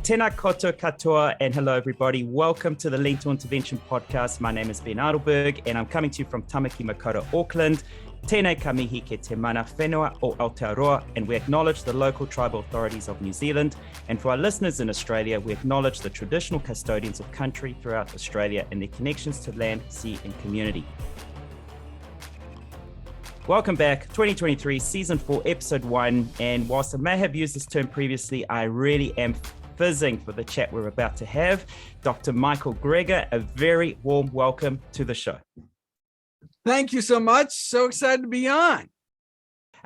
Tēnā koutou katoa, and hello everybody. Welcome to the Lento Intervention Podcast. My name is Ben Adelberg and I'm coming to you from Tamaki Makaurau, Auckland. Tēnei ka mihi ke te mana whenua o Aotearoa, and we acknowledge the local tribal authorities of New Zealand. And for our listeners in Australia, we acknowledge the traditional custodians of country throughout Australia and their connections to land, sea and community. Welcome back, 2023, Season 4, Episode 1. And whilst I may have used this term previously, I really am fizzing for the chat we're about to have. Dr. Michael Greger, a very warm welcome to the show. Thank you so much. So excited to be on.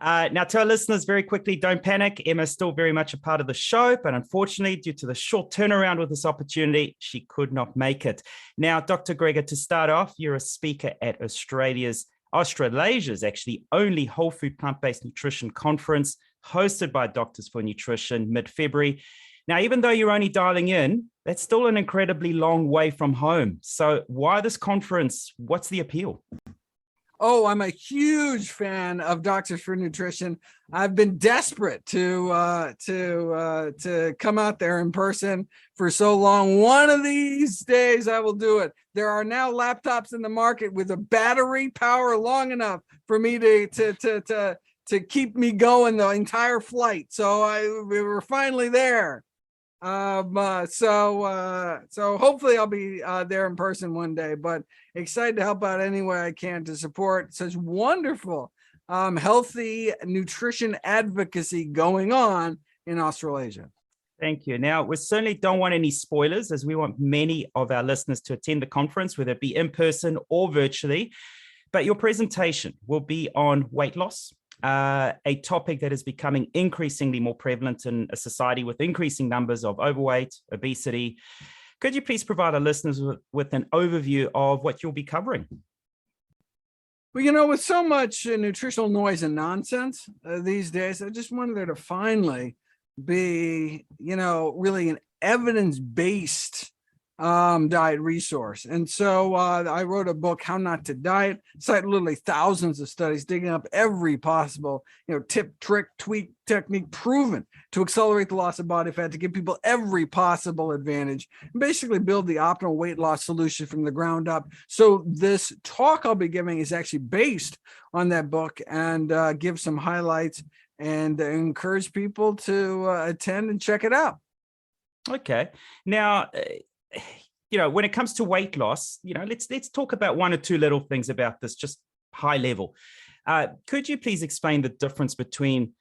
Now, to our listeners, very quickly, don't panic. Emma's still very much a part of the show, but unfortunately, due to the short turnaround with this opportunity, she could not make it. Now, Dr. Greger, to start off, you're a speaker at Australia's actually only whole food plant-based nutrition conference hosted by Doctors for Nutrition mid-February. Now, even though you're only dialing in, that's still an incredibly long way from home. So why this conference? What's the appeal? Oh, I'm a huge fan of Doctors for Nutrition. I've been desperate to come out there in person for so long. One of these days I will do it. There are now laptops in the market with a battery power long enough for me to keep me going the entire flight. So we were finally there. So hopefully I'll be there in person one day, but excited to help out any way I can to support such wonderful healthy nutrition advocacy going on in Australasia. Thank you. Now, we certainly don't want any spoilers, as we want many of our listeners to attend the conference, whether it be in person or virtually. But your presentation will be on weight loss, a topic that is becoming increasingly more prevalent in a society with increasing numbers of overweight, obesity. Could you please provide our listeners with an overview of what you'll be covering? Well, with so much nutritional noise and nonsense these days, I just wanted there to finally be, really an evidence-based diet resource. And so I wrote a book, How Not to Diet, cite literally thousands of studies, digging up every possible, tip, trick, tweak, technique proven to accelerate the loss of body fat, to give people every possible advantage, and basically build the optimal weight loss solution from the ground up. So this talk I'll be giving is actually based on that book, and give some highlights and encourage people to attend and check it out. Okay. Now, when it comes to weight loss, let's talk about one or two little things about this, just high level. Could you please explain the difference between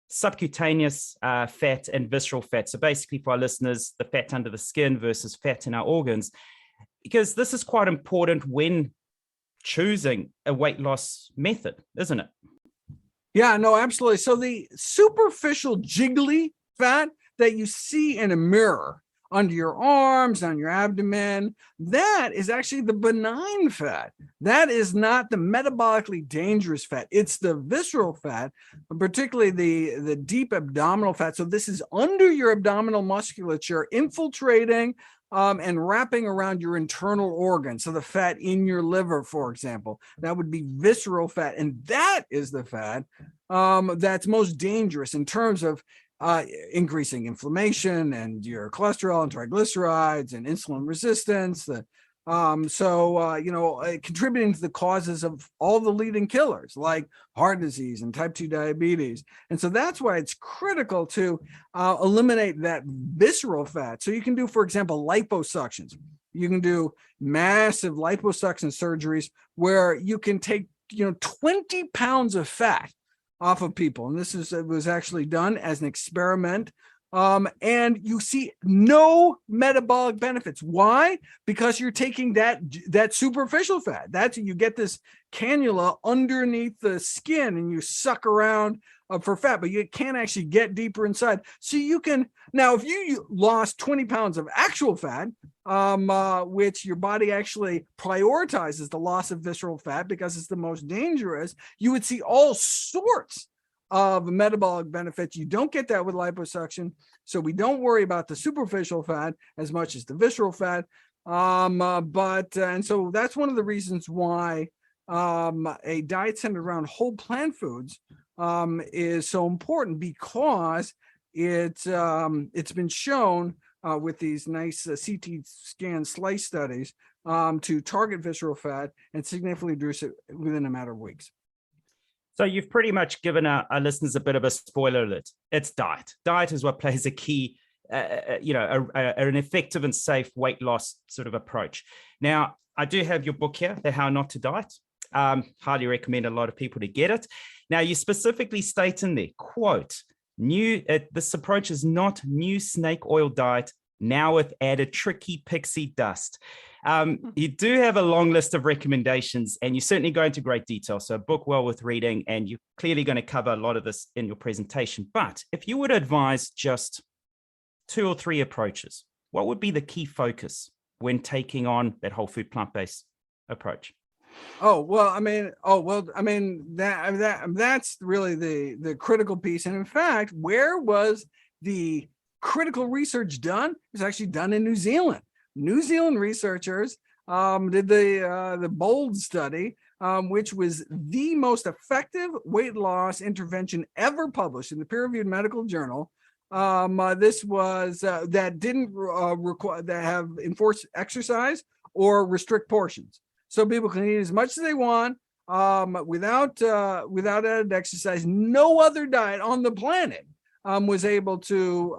subcutaneous fat and visceral fat? So basically for our listeners, the fat under the skin versus fat in our organs, because this is quite important when choosing a weight loss method, isn't it? Yeah, no, absolutely. So the superficial jiggly fat that you see in a mirror under your arms, on your abdomen, that is actually the benign fat. That is not the metabolically dangerous fat. It's the visceral fat, particularly the deep abdominal fat. So this is under your abdominal musculature, infiltrating and wrapping around your internal organs. So the fat in your liver, for example, that would be visceral fat. And that is the fat that's most dangerous in terms of increasing inflammation and your cholesterol and triglycerides and insulin resistance. Contributing to the causes of all the leading killers like heart disease and type 2 diabetes. And so that's why it's critical to eliminate that visceral fat. So you can do, for example, liposuctions. You can do massive liposuction surgeries where you can take 20 pounds of fat off of people. And was actually done as an experiment. And you see no metabolic benefits. Why? Because you're taking that superficial fat. You get this cannula underneath the skin and you suck around for fat, but you can't actually get deeper inside. So you can, now if you lost 20 pounds of actual fat, which your body actually prioritizes the loss of visceral fat because it's the most dangerous, you would see all sorts of metabolic benefits. You don't get that with liposuction. So we don't worry about the superficial fat as much as the visceral fat. And so that's one of the reasons why a diet centered around whole plant foods is so important, because it's been shown with these nice CT scan slice studies to target visceral fat and significantly reduce it within a matter of weeks. So you've pretty much given our listeners a bit of a spoiler alert. It's diet. Diet is what plays a key, an effective and safe weight loss sort of approach. Now, I do have your book here, The How Not to Diet. Highly recommend a lot of people to get it. Now, you specifically state in there, quote, this approach is not new snake oil diet, now with added tricky pixie dust. You do have a long list of recommendations, and you certainly go into great detail. So a book well worth reading, and you're clearly going to cover a lot of this in your presentation. But if you would advise just 2 or 3 approaches, what would be the key focus when taking on that whole food plant-based approach? That's really the critical piece. And in fact, where was the critical research done? It was actually done in New Zealand. New Zealand researchers did the BOLD study, which was the most effective weight loss intervention ever published in the peer-reviewed medical journal. This was that didn't require that have enforced exercise or restrict portions, so people can eat as much as they want without added exercise. No other diet on the planet was able to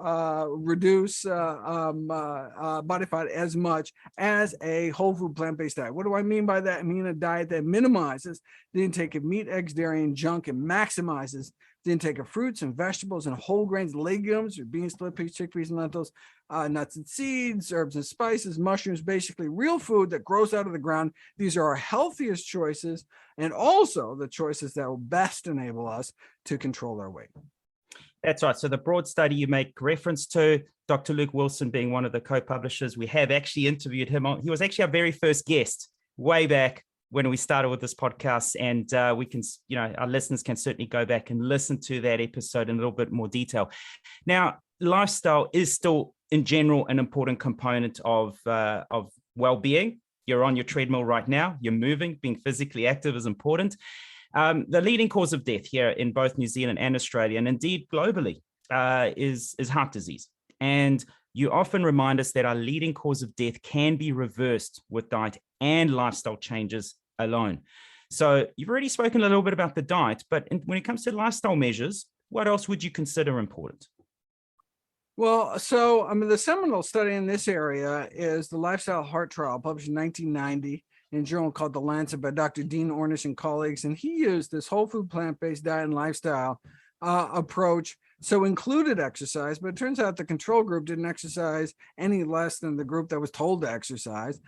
reduce body fat as much as a whole food plant-based diet. What do I mean by that? I mean a diet that minimizes the intake of meat, eggs, dairy, and junk, and maximizes the intake of fruits and vegetables and whole grains, legumes, or beans, split peas, chickpeas, and lentils, nuts and seeds, herbs and spices, mushrooms, basically real food that grows out of the ground. These are our healthiest choices, and also the choices that will best enable us to control our weight. That's right. So the broad study you make reference to, Dr. Luke Wilson being one of the co-publishers, we have actually interviewed him. He was actually our very first guest way back when we started with this podcast, and we can, our listeners can certainly go back and listen to that episode in a little bit more detail. Now, lifestyle is still, in general, an important component of well-being. You're on your treadmill right now. You're moving. Being physically active is important. The leading cause of death here in both New Zealand and Australia, and indeed globally, is heart disease. And you often remind us that our leading cause of death can be reversed with diet and lifestyle changes alone. So you've already spoken a little bit about the diet, but when it comes to lifestyle measures, what else would you consider important? Well, so the seminal study in this area is the Lifestyle Heart Trial, published in 1990 in a journal called The Lancet by Dr. Dean Ornish and colleagues. And he used this whole food plant-based diet and lifestyle approach. So included exercise, but it turns out the control group didn't exercise any less than the group that was told to exercise.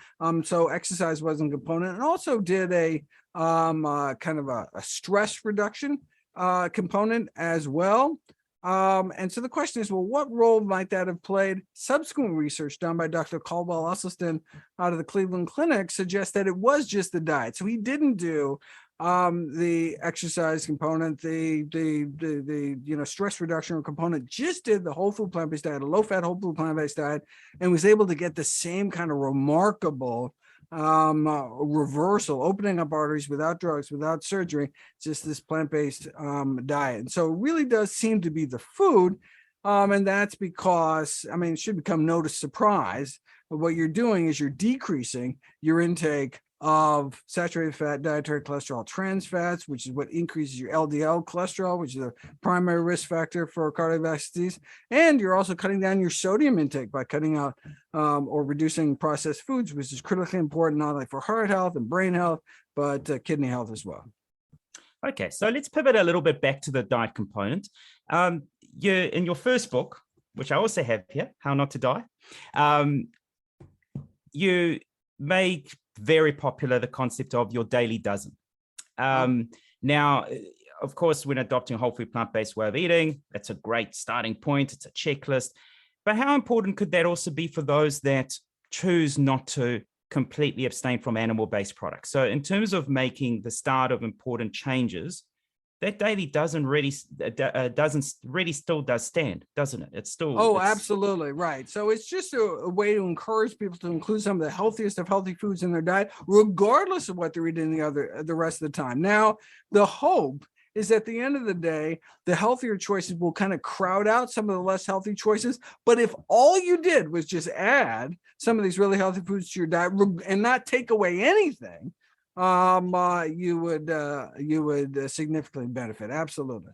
So exercise wasn't a component, and also did a kind of a stress reduction component as well. And so the question is, well, what role might that have played? Subsequent research done by Dr. Caldwell Esselstyn out of the Cleveland Clinic suggests that it was just the diet. So he didn't do the exercise component, the stress reduction component, just did the whole food plant-based diet, a low-fat whole food plant-based diet, and was able to get the same kind of remarkable reversal, opening up arteries without drugs, without surgery, just this plant-based diet. And so it really does seem to be the food. And that's because, it should become no surprise, but what you're doing is you're decreasing your intake of saturated fat, dietary cholesterol, trans fats, which is what increases your LDL cholesterol, which is a primary risk factor for cardiovascular disease. And you're also cutting down your sodium intake by cutting out or reducing processed foods, which is critically important not only for heart health and brain health, but kidney health as well. Okay, so let's pivot a little bit back to the diet component. You, in your first book, which I also have here, How Not to Die, you make very popular the concept of your daily dozen. Now, of course, when adopting a whole food plant-based way of eating, that's a great starting point. It's a checklist. But how important could that also be for those that choose not to completely abstain from animal-based products? So in terms of making the start of important changes, that daily doesn't really still does stand, doesn't it? It's still absolutely right. So it's just a way to encourage people to include some of the healthiest of healthy foods in their diet, regardless of what they're eating the rest of the time. Now, the hope is at the end of the day, the healthier choices will kind of crowd out some of the less healthy choices. But if all you did was just add some of these really healthy foods to your diet and not take away anything, you would significantly benefit. Absolutely.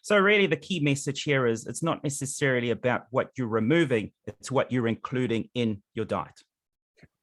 So really the key message here is it's not necessarily about what you're removing, it's what you're including in your diet.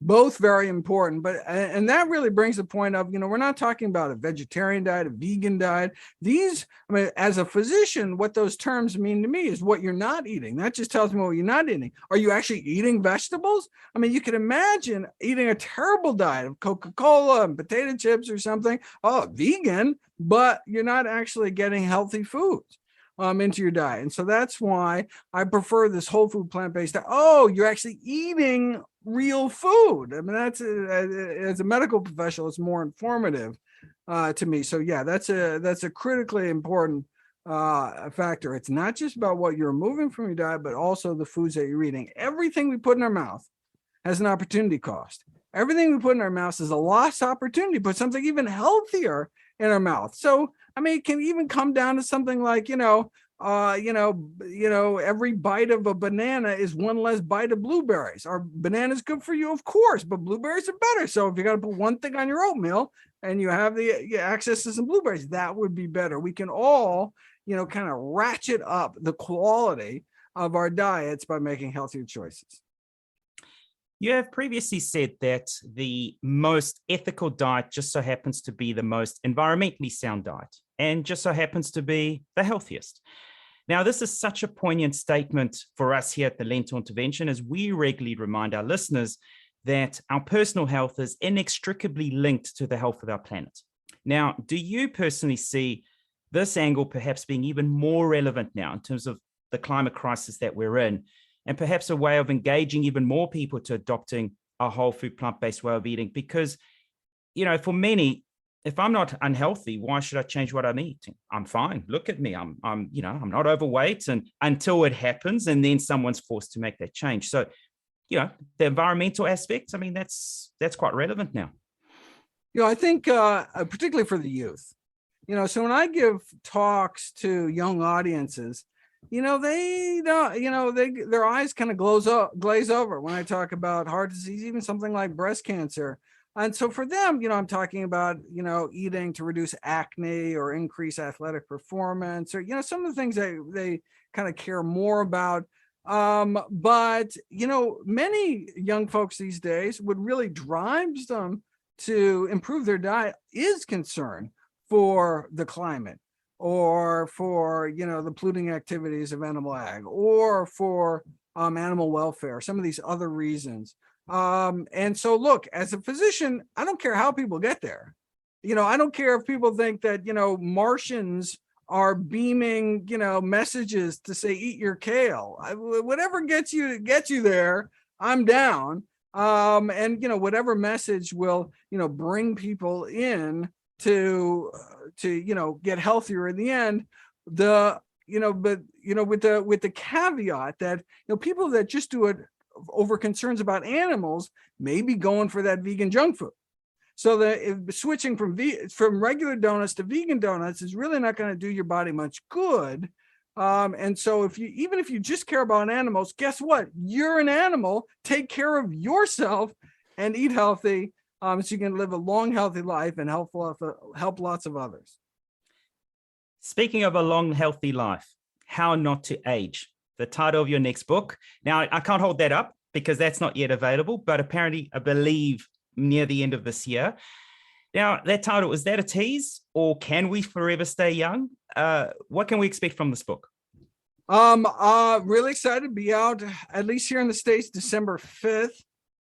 Both very important, but and that really brings the point of, we're not talking about a vegetarian diet, a vegan diet. These, I mean, as a physician, what those terms mean to me is what you're not eating. That just tells me what you're not eating. Are you actually eating vegetables? I mean, you can imagine eating a terrible diet of Coca-Cola and potato chips or something. Oh, vegan, but you're not actually getting healthy foods into your diet. And so that's why I prefer this whole food plant-based diet. Oh, you're actually eating real food. I mean, that's as a medical professional, it's more informative to me. So yeah, that's a critically important factor. It's not just about what you're removing from your diet, but also the foods that you're eating. Everything we put in our mouth has an opportunity cost. Everything we put in our mouth is a lost opportunity to put something even healthier in our mouth. So, I mean, it can even come down to something like, every bite of a banana is one less bite of blueberries. Are bananas good for you? Of course, but blueberries are better. So if you got to put one thing on your oatmeal and you have the access to some blueberries, that would be better. We can all, kind of ratchet up the quality of our diets by making healthier choices. You have previously said that the most ethical diet just so happens to be the most environmentally sound diet and just so happens to be the healthiest. Now, this is such a poignant statement for us here at the Lentil Intervention, as we regularly remind our listeners that our personal health is inextricably linked to the health of our planet. Now, do you personally see this angle perhaps being even more relevant now in terms of the climate crisis that we're in, and perhaps a way of engaging even more people to adopting a whole food plant-based way of eating? Because, for many, if I'm not unhealthy, why should I change what I'm eating? I'm fine. Look at me. I'm not overweight, and until it happens, and then someone's forced to make that change. So, the environmental aspects, I mean, that's quite relevant now. I think particularly for the youth, so when I give talks to young audiences, they don't, their eyes kind of glaze over when I talk about heart disease, even something like breast cancer. And so for them, I'm talking about, eating to reduce acne or increase athletic performance, or, some of the things that they kind of care more about. But, many young folks these days, what really drives them to improve their diet is concern for the climate, or for, the polluting activities of animal ag, or for animal welfare, some of these other reasons. And so look, as a physician, I don't care how people get there. I don't care if people think that, Martians are beaming, messages to say, eat your kale. Whatever gets you there, I'm down. And, whatever message will, bring people in to get healthier in the end, with the caveat that, people that just do it over concerns about animals may be going for that vegan junk food. So that switching from regular donuts to vegan donuts is really not going to do your body much good. And so if you just care about animals, guess what? You're an animal. Take care of yourself and eat healthy, so you can live a long, healthy life and help lots of others. Speaking of a long, healthy life, how not to age, the title of your next book. Now, I can't hold that up because that's not yet available, but apparently, I believe, near the end of this year. Now, that title, is that a tease, or can we forever stay young? What can we expect from this book? Really excited to be out, at least here in the States, December 5th.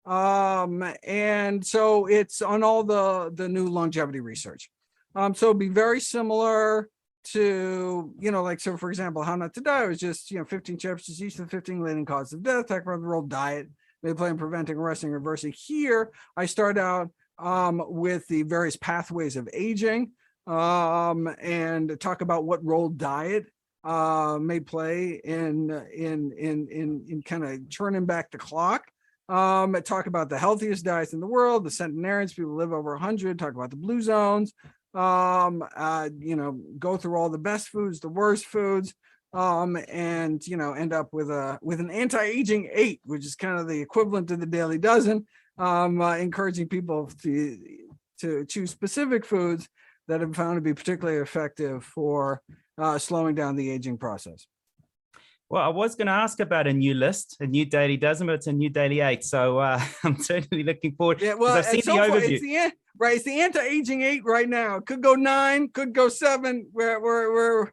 And so it's on all the new longevity research. So it'll be very similar to, so for example, How Not to Die was just, 15 chips, just each of the 15 leading causes of death, talk about the role diet may play in preventing, arresting, reversing. Here, I start out with the various pathways of aging, and talk about what role diet may play in kind of turning back the clock. Talk about the healthiest diets in the world, the centenarians, people who live over 100, talk about the blue zones, go through all the best foods, the worst foods, and end up with an anti-aging 8, which is kind of the equivalent to the Daily Dozen, encouraging people to choose specific foods that have been found to be particularly effective for slowing down the aging process. Well, I was going to ask about a new list, a new Daily Dozen, but it's a new Daily 8. So I'm certainly looking forward. Yeah, well, I've seen the overview. It's the anti-aging 8 right now. It could go 9, could go 7. We're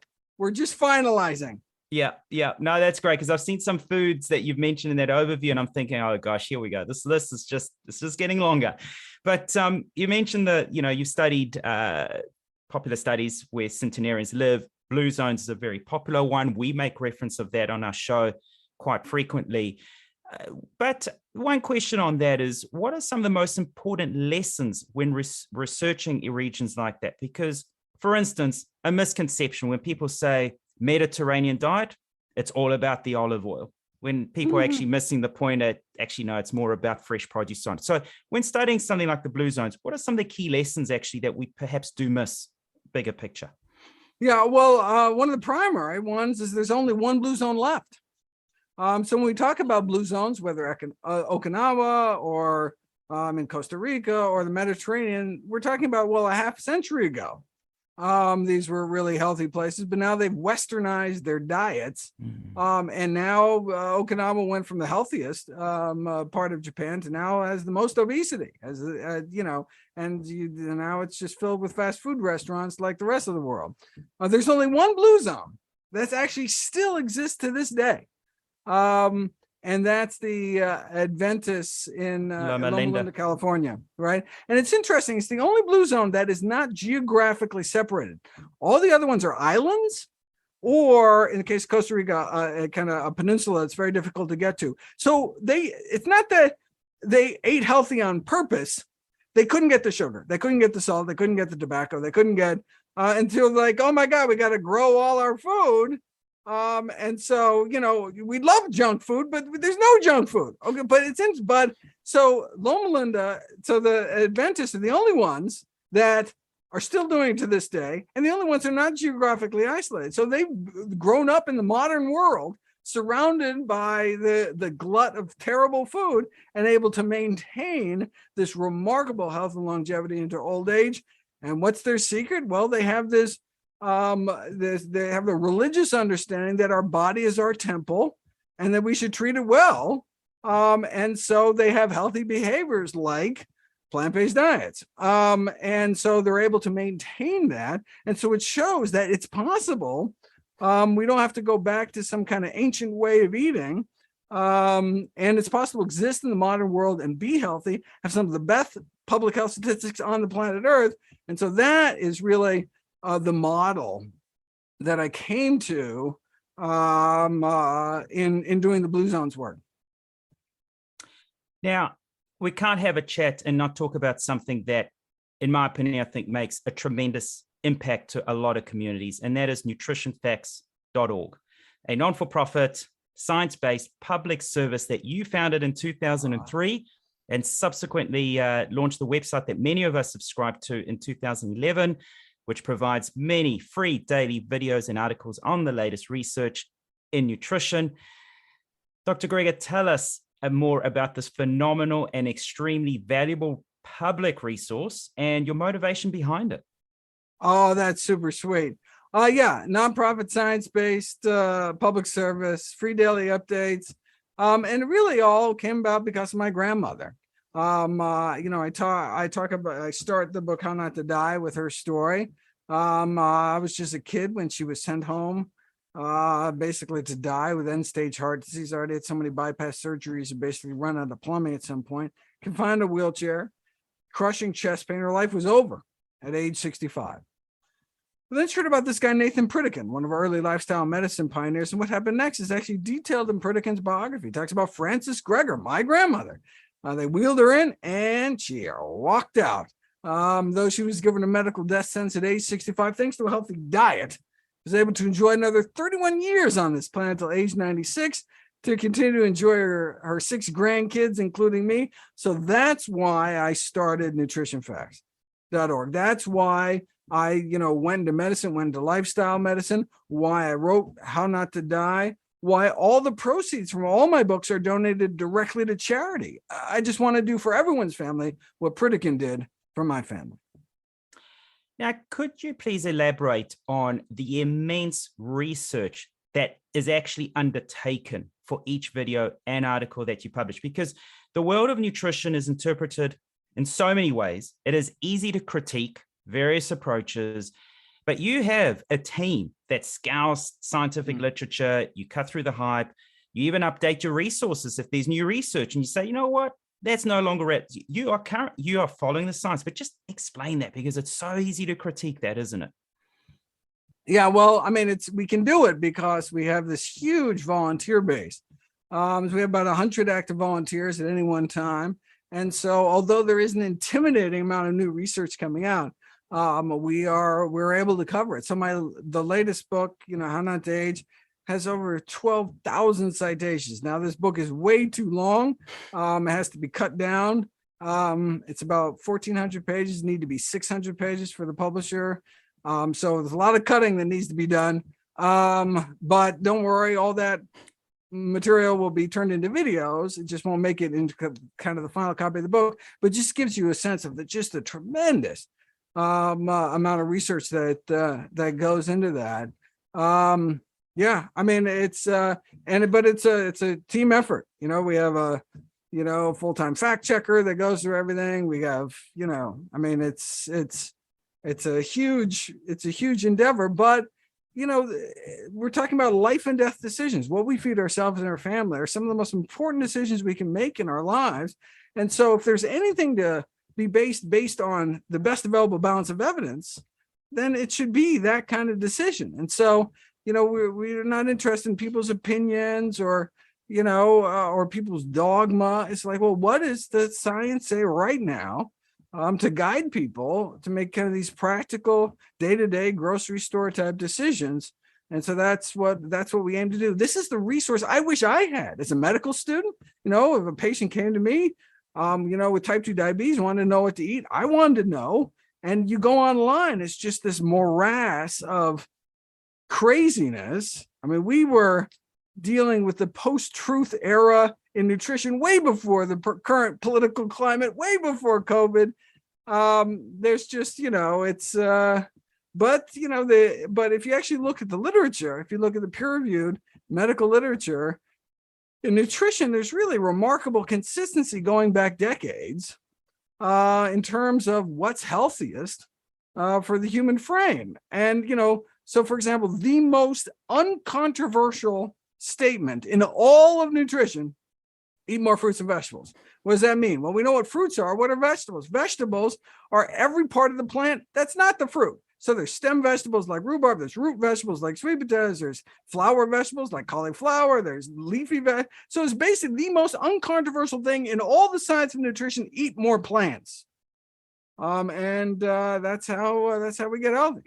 just finalizing. Yeah. No, that's great, because I've seen some foods that you've mentioned in that overview, and I'm thinking, oh gosh, here we go. This list is just getting longer. But you mentioned that you studied popular studies where centenarians live. Blue zones is a very popular one. We make reference of that on our show quite frequently. But one question on that is, what are some of the most important lessons when researching regions like that? Because, for instance, a misconception when people say Mediterranean diet, it's all about the olive oil. When people are actually missing the point, no, it's more about fresh produce. So when studying something like the blue zones, what are some of the key lessons actually that we perhaps do miss, bigger picture? Yeah, well, one of the primary ones is there's only one blue zone left. So when we talk about blue zones, whether Okinawa or in Costa Rica or the Mediterranean, we're talking about, well, a half century ago. These were really healthy places, but now they've westernized their diets. And now Okinawa went from the healthiest part of Japan to now has the most obesity, and now it's just filled with fast food restaurants like the rest of the world. There's only one blue zone that's actually still exists to this day. And that's the Adventists in Loma Linda, California, right? And it's interesting. It's the only blue zone that is not geographically separated. All the other ones are islands, or in the case of Costa Rica, kind of a peninsula that's very difficult to get to. So it's not that they ate healthy on purpose. They couldn't get the sugar. They couldn't get the salt. They couldn't get the tobacco. They couldn't get until like, oh my God, we got to grow all our food. And so, we love junk food, but there's no junk food. Okay. But so Loma Linda, so the Adventists are the only ones that are still doing it to this day. And the only ones that are not geographically isolated. So they've grown up in the modern world, surrounded by the glut of terrible food and able to maintain this remarkable health and longevity into old age. And what's their secret? Well, they have they have a religious understanding that our body is our temple and that we should treat it well. And so they have healthy behaviors like plant-based diets. And so they're able to maintain that. And so it shows that it's possible. We don't have to go back to some kind of ancient way of eating. And it's possible to exist in the modern world and be healthy, have some of the best public health statistics on the planet Earth. And so that is really the model that I came to in doing the Blue Zones work. Now, we can't have a chat and not talk about something that, in my opinion, I think makes a tremendous impact to a lot of communities, and that is nutritionfacts.org, a non-for-profit, science-based public service that you founded in 2003 and subsequently launched the website that many of us subscribed to in 2011, which provides many free daily videos and articles on the latest research in nutrition. Dr. Greger, tell us more about this phenomenal and extremely valuable public resource and your motivation behind it. Oh, that's super sweet. Yeah, nonprofit, science-based public service, free daily updates. And it really all came about because of my grandmother. I start the book How Not to Die with her story. I was just a kid when she was sent home, basically to die with end-stage heart disease. Already had so many bypass surgeries and basically run out of plumbing at some point. Confined to a wheelchair, crushing chest pain. Her life was over at age 65. But then she heard about this guy, Nathan Pritikin, one of our early lifestyle medicine pioneers. And what happened next is actually detailed in Pritikin's biography. He talks about Frances Greger, my grandmother. They wheeled her in and she walked out. Though she was given a medical death sentence at age 65, thanks to a healthy diet, was able to enjoy another 31 years on this planet till age 96 to continue to enjoy her 6 grandkids, including me. So that's why I started nutritionfacts.org. That's why I, went into medicine, went into lifestyle medicine, why I wrote How Not to Die, why all the proceeds from all my books are donated directly to charity. I just want to do for everyone's family what Pritikin did for my family. Now, could you please elaborate on the immense research that is actually undertaken for each video and article that you publish? Because the world of nutrition is interpreted in so many ways. It is easy to critique various approaches, but you have a team that scours scientific literature. You cut through the hype. You even update your resources if there's new research, and you say, you know what? That's no longer it. You are following the science, but just explain that, because it's so easy to critique that, isn't it? Yeah, well, I mean, we can do it because we have this huge volunteer base. We have about 100 active volunteers at any one time. And so although there is an intimidating amount of new research coming out, we're able to cover it. So the latest book, How Not to Age, has over 12,000 citations. Now, this book is way too long. It has to be cut down. It's about 1,400 pages, need to be 600 pages for the publisher. So there's a lot of cutting that needs to be done. But don't worry, all that material will be turned into videos. It just won't make it into kind of the final copy of the book, but just gives you a sense of just the tremendous amount of research that goes into that. Yeah, I mean, it's a team effort. We have a full-time fact checker that goes through everything. We have, I mean, it's a huge endeavor, but we're talking about life and death decisions. What we feed ourselves and our family are some of the most important decisions we can make in our lives. And so if there's anything to be based on the best available balance of evidence, then it should be that kind of decision. And so, we're not interested in people's opinions or people's dogma. It's like, well, what does the science say right now to guide people to make kind of these practical day-to-day grocery store type decisions? And so that's what we aim to do. This is the resource I wish I had as a medical student. If a patient came to me, with type 2 diabetes, wanted to know what to eat, I wanted to know. And you go online, it's just this morass of craziness. I mean, we were dealing with the post-truth era in nutrition way before the current political climate, way before COVID. There's just, but if you actually look at the literature, if you look at the peer-reviewed medical literature in nutrition, there's really remarkable consistency going back decades in terms of what's healthiest for the human frame. And, so for example, the most uncontroversial statement in all of nutrition: eat more fruits and vegetables. What does that mean? Well, we know what fruits are. What are vegetables? Vegetables are every part of the plant that's not the fruit. So there's stem vegetables like rhubarb, there's root vegetables like sweet potatoes, there's flower vegetables like cauliflower, there's leafy vegetables. So it's basically the most uncontroversial thing in all the science of nutrition: eat more plants. That's how we get healthy.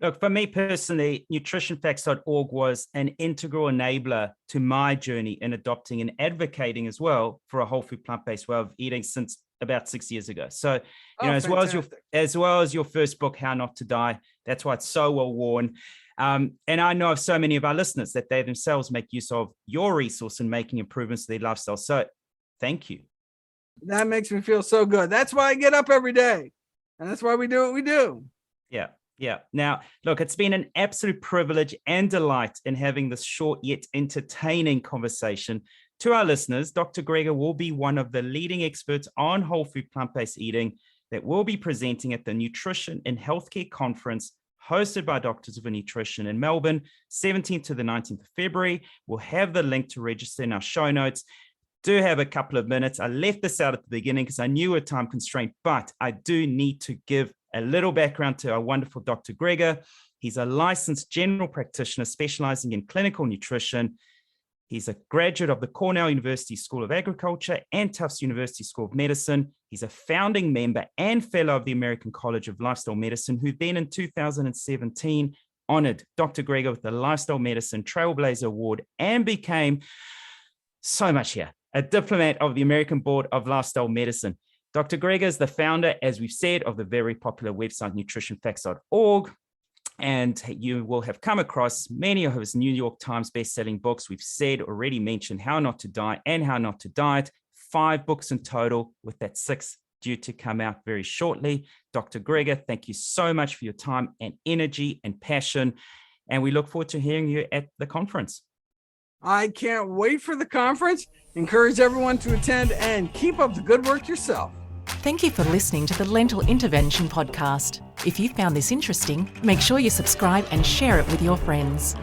Look, for me personally, nutritionfacts.org was an integral enabler to my journey in adopting and advocating as well for a whole food plant-based way of eating since about 6 years ago. So, as well as your first book, How Not to Die, that's why it's so well worn. And I know of so many of our listeners that they themselves make use of your resource in making improvements to their lifestyle. So thank you. That makes me feel so good. That's why I get up every day. And that's why we do what we do. Yeah. Yeah. Now, look, it's been an absolute privilege and delight in having this short yet entertaining conversation. To our listeners, Dr. Greger will be one of the leading experts on whole food plant-based eating that will be presenting at the Nutrition and Healthcare Conference hosted by Doctors of Nutrition in Melbourne, 17th to the 19th of February. We'll have the link to register in our show notes. Do have a couple of minutes. I left this out at the beginning because I knew a time constraint, but I do need to give a little background to our wonderful Dr. Greger. He's a licensed general practitioner specializing in clinical nutrition. He's a graduate of the Cornell University School of Agriculture and Tufts University School of Medicine. He's a founding member and fellow of the American College of Lifestyle Medicine, who then in 2017 honored Dr. Greger with the Lifestyle Medicine Trailblazer Award and became so much here, a diplomat of the American Board of Lifestyle Medicine. Dr. Gregor is the founder, as we've said, of the very popular website nutritionfacts.org. And you will have come across many of his New York Times best-selling books. We've already mentioned How Not to Die and How Not to Diet, 5 books in total, with that 6th due to come out very shortly. Dr. Gregor, thank you so much for your time and energy and passion. And we look forward to hearing you at the conference. I can't wait for the conference. Encourage everyone to attend and keep up the good work yourself. Thank you for listening to the Lentil Intervention Podcast. If you found this interesting, make sure you subscribe and share it with your friends.